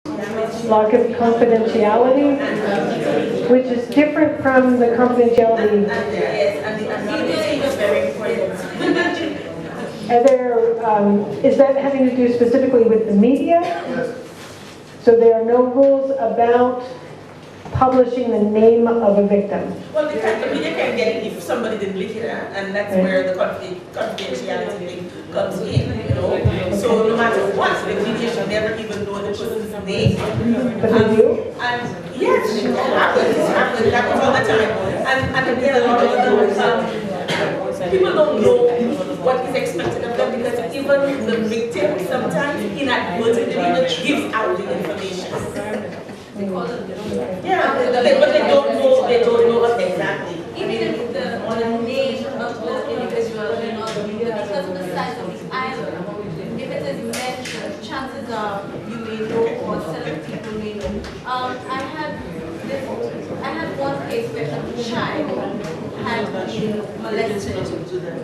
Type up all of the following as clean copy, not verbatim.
lack of confidentiality, which is different from the confidentiality. Yes, and the anonymity is very important. Is that having to do specifically with the media? So there are no rules about publishing the name of a victim? Well, the media can get it if somebody didn't leak it, and that's where the confidentiality thing comes in, you know. So no matter what, the media should never even know the person's name. But they do? And yes, it happens all the time. And there are a lot of people don't know what is expected of them, because even the victim sometimes inadvertently gives out the information. Yeah, but they don't know exactly. Even if the name of the individual may not be, because of the size of the island, if it is mentioned, chances are you may know or several people may know. I had one case where a child had been molested,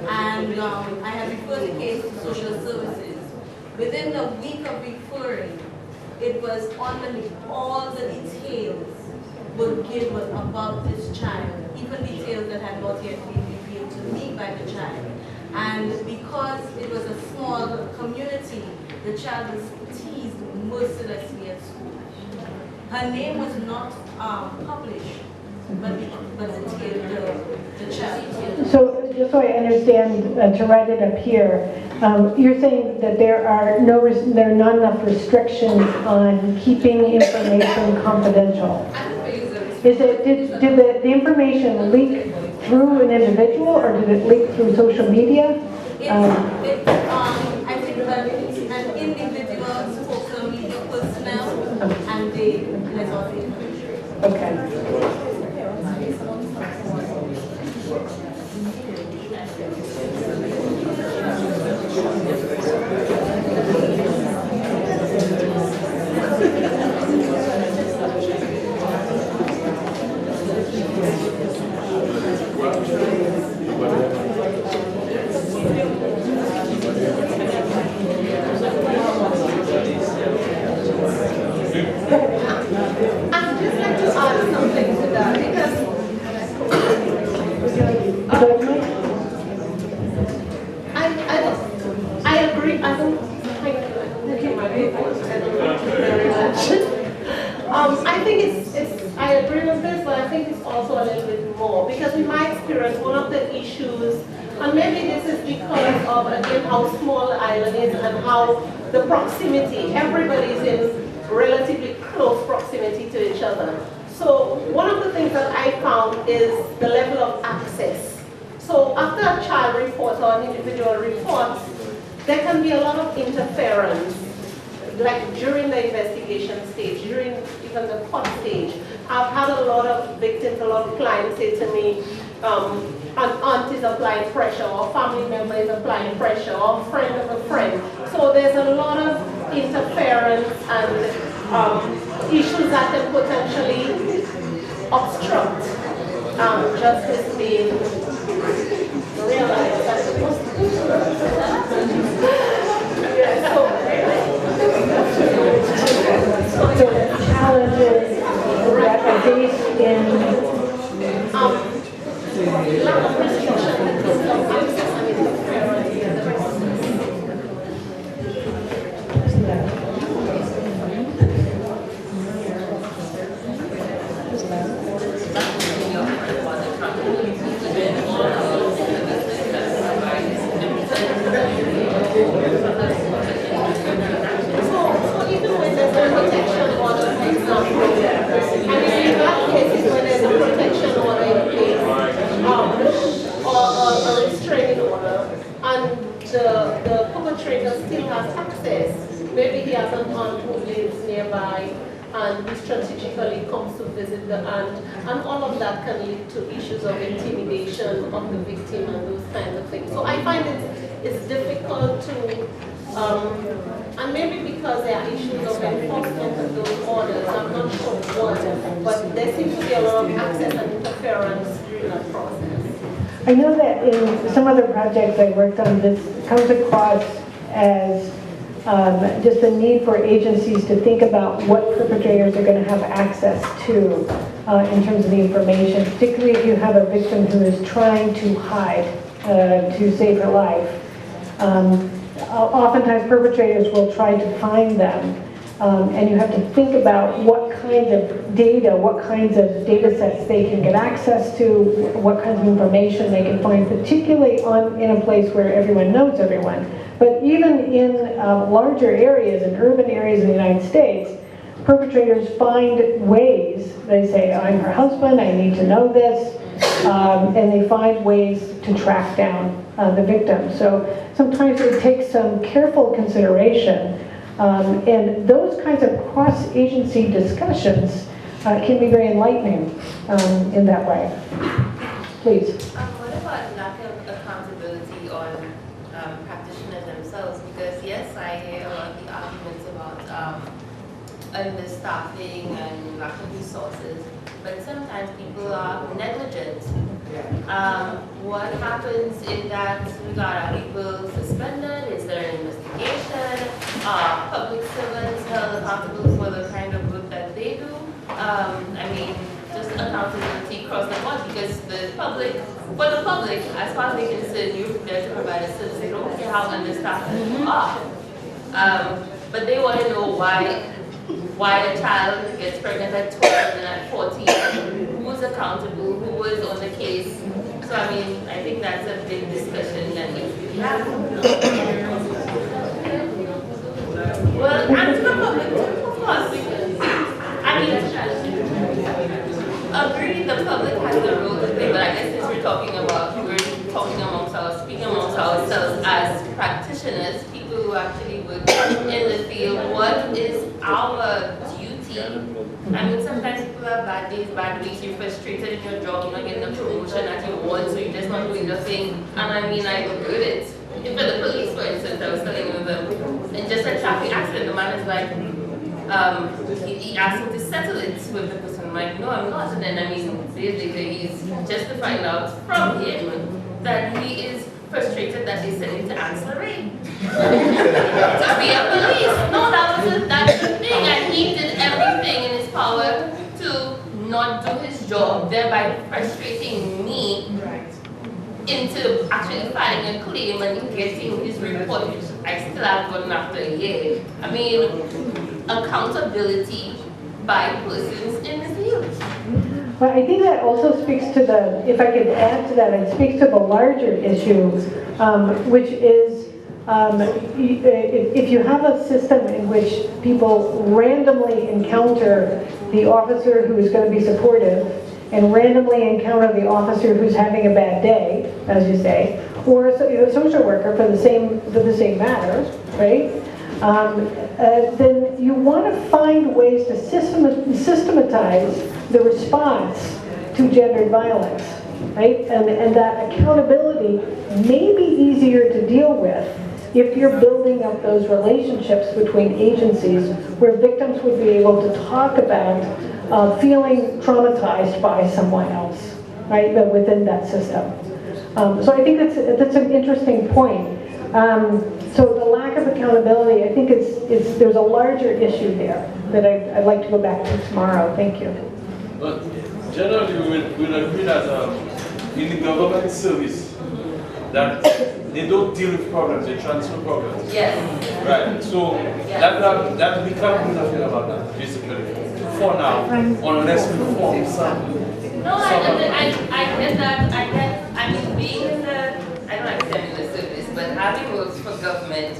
and I had referred the case to social services. Within a week of referring, it was on the list. All the details were given about this child, even details that had not yet been revealed to me by the child. And because it was a small community, the child was teased mercilessly at school. Her name was not published, but the child. So, just so I understand, to write it up here, you're saying that there are not enough restrictions on keeping information confidential. Did the information leak through an individual, or did it leak through social media? I think that an individual spoke to a media personnel, and they let out the information. Okay. I'd just like to add something to that, because I agree. I don't very much. I think I agree with this, but I think it's also a little bit more, because in my experience, one of the issues, and maybe this is because of again how small the island is and how the proximity, everybody is in relatively close proximity to each other. So one of the things that I found is the level of access. So after a child report or an individual report, there can be a lot of interference, like during the investigation stage, during even the court stage. I've had a lot of victims, a lot of clients say to me, an aunt is applying pressure, or family member is applying pressure, or a friend of a friend. So there's a lot of interference and issues that can potentially obstruct justice being realized. So the challenges that are based in lack of restriction in terms of access and interference in the process. The perpetrator still has access. Maybe he has an aunt who lives nearby and he strategically comes to visit the aunt, and all of that can lead to issues of intimidation of the victim and those kinds of things. So I find it's difficult to, and maybe because there are issues of enforcement of those orders, I'm not sure what, but there seems to be a lot of access and interference during that process. I know that in some other projects I worked on, this comes across as just the need for agencies to think about what perpetrators are going to have access to in terms of the information, particularly if you have a victim who is trying to hide to save her life. Oftentimes perpetrators will try to find them, and you have to think about what kind of data, what kinds of data sets they can get access to, what kinds of information they can find, particularly in a place where everyone knows everyone. But even in larger areas, in urban areas in the United States, perpetrators find ways. They say, I'm her husband, I need to know this, and they find ways to track down the victim. So sometimes it takes some careful consideration, and those kinds of cross-agency discussions can be very enlightening in that way. Please. What about lack of accountability on practitioners themselves? Because yes, I hear a lot of the arguments about understaffing and lack of resources, but sometimes people are negligent. What happens in that regard? Are people suspended? Is there an investigation? Are public servants held accountable for the kind of work that they do? I mean, just accountability across the board, because the public, for the public, as far as they're concerned, you're there to provide a service. They don't care how understaffed you are. But they want to know why a child gets pregnant at 12 and at 14, who's accountable, who was on the case. So I mean, I think that's a big discussion that needs to be had. Well, and to the public, of course. I mean, agree the public has a role to play, but I guess since we're talking amongst ourselves, speaking amongst ourselves as practitioners, people who actually work in the field, what is our duty? I mean, sometimes people have bad days, bad weeks, you're frustrated in your job, you're not getting the promotion that you want, so you're just not doing the thing. And I mean, I would do it. If for the police, for instance, I was telling them, and just a traffic accident, the man is like, he asked me to settle it with the person. I'm like, no, I'm not. And then, I mean, days later, he's just to find out from him that he is frustrated that they sent him to answer rape. To be a police. No, that's the thing. And he did everything in his power to not do his job, thereby frustrating me into actually filing a claim and getting his report, which I still haven't gotten after a year. I mean, accountability by persons in the field. Well, I think that also speaks to the, if I could add to that, it speaks to the larger issue, which is if you have a system in which people randomly encounter the officer who is going to be supportive and randomly encounter the officer who's having a bad day, as you say, or a social worker for the same matter, right? Then you want to find ways to systematize the response to gendered violence, right? And that accountability may be easier to deal with if you're building up those relationships between agencies where victims would be able to talk about feeling traumatized by someone else, right, but within that system. So I think that's an interesting point. So the lack of accountability, I think there's a larger issue there that I'd like to go back to tomorrow. Thank you. But generally, we'll agree that in the government service, that they don't deal with problems, they transfer problems. Yes. Right. So that we can't do nothing about that, basically. For now, unless we form some. No, I get that. I mean, being in the, I don't like saying in the service, but having worked for government,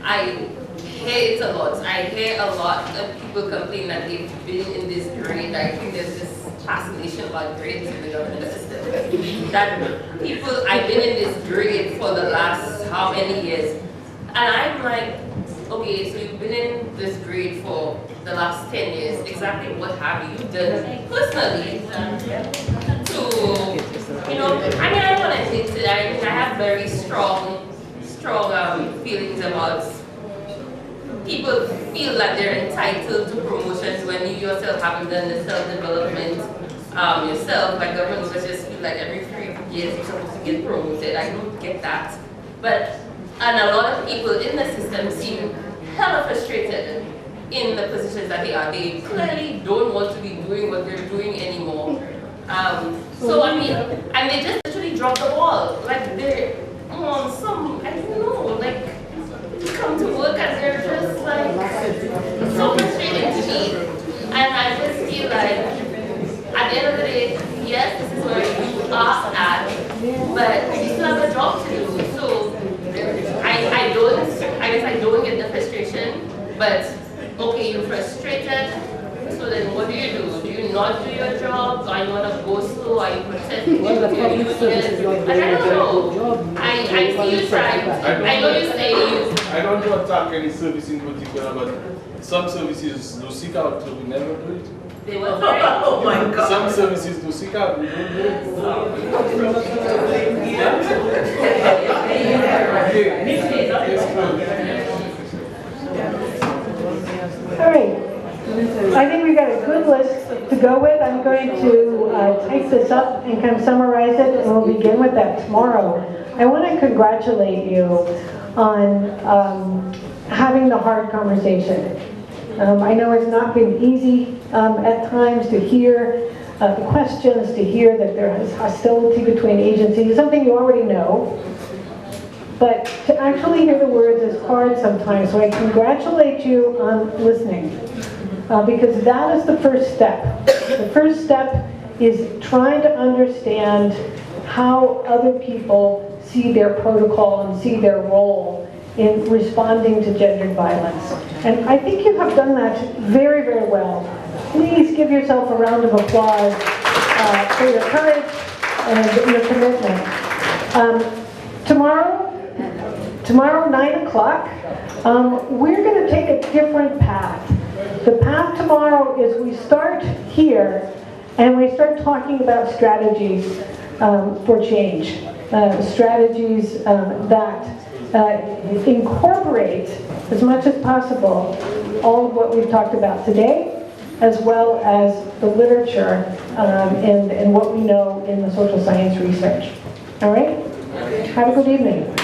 I hear it a lot. I hear a lot of people complain that they've been in this grade. I think there's this fascination about grades in the government system. That people, I've been in this grade for the last how many years? And I'm like, okay, so you've been in this grade for the last 10 years. Exactly what have you done personally to, you know, I mean, I don't want to admit it. I have very strong feelings about people feel that they're entitled to promotions when you yourself haven't done the self-development yourself. Like government was just feel like every 3 years you're supposed to get promoted. I don't get that. And a lot of people in the system seem hella frustrated in the positions that they are. They clearly don't want to be doing what they're doing anymore. So I mean, and they just literally drop the ball. Like they're on some, I don't know, like come to work and they're just like so frustrating to me. And I just feel like at the end of the day, yes, this is where you are at, but you still have a job to do. So I guess I don't get the frustration, but okay, you're frustrated, so then what do? Do you not do your job? Are you on a go slow? Are you protecting your union? I don't know. I see you trying. I know you say you. I don't want to attack any service in particular, but some services do seek out, so we never do it. They were very. Oh my God. Some services do seek out, we don't do it. All right. I think we've got a good list to go with. I'm going to type this up and kind of summarize it, and we'll begin with that tomorrow. I want to congratulate you on having the hard conversation. I know it's not been easy at times to hear the questions, to hear that there is hostility between agencies, something you already know. But to actually hear the words is hard sometimes, so I congratulate you on listening. Because that is the first step. The first step is trying to understand how other people see their protocol and see their role in responding to gendered violence. And I think you have done that very, very well. Please give yourself a round of applause for your courage and your commitment. Tomorrow, 9 o'clock, we're going to take a different path. The path tomorrow is we start here and we start talking about strategies for change, strategies that incorporate as much as possible all of what we've talked about today, as well as the literature and what we know in the social science research. All right? Have a good evening.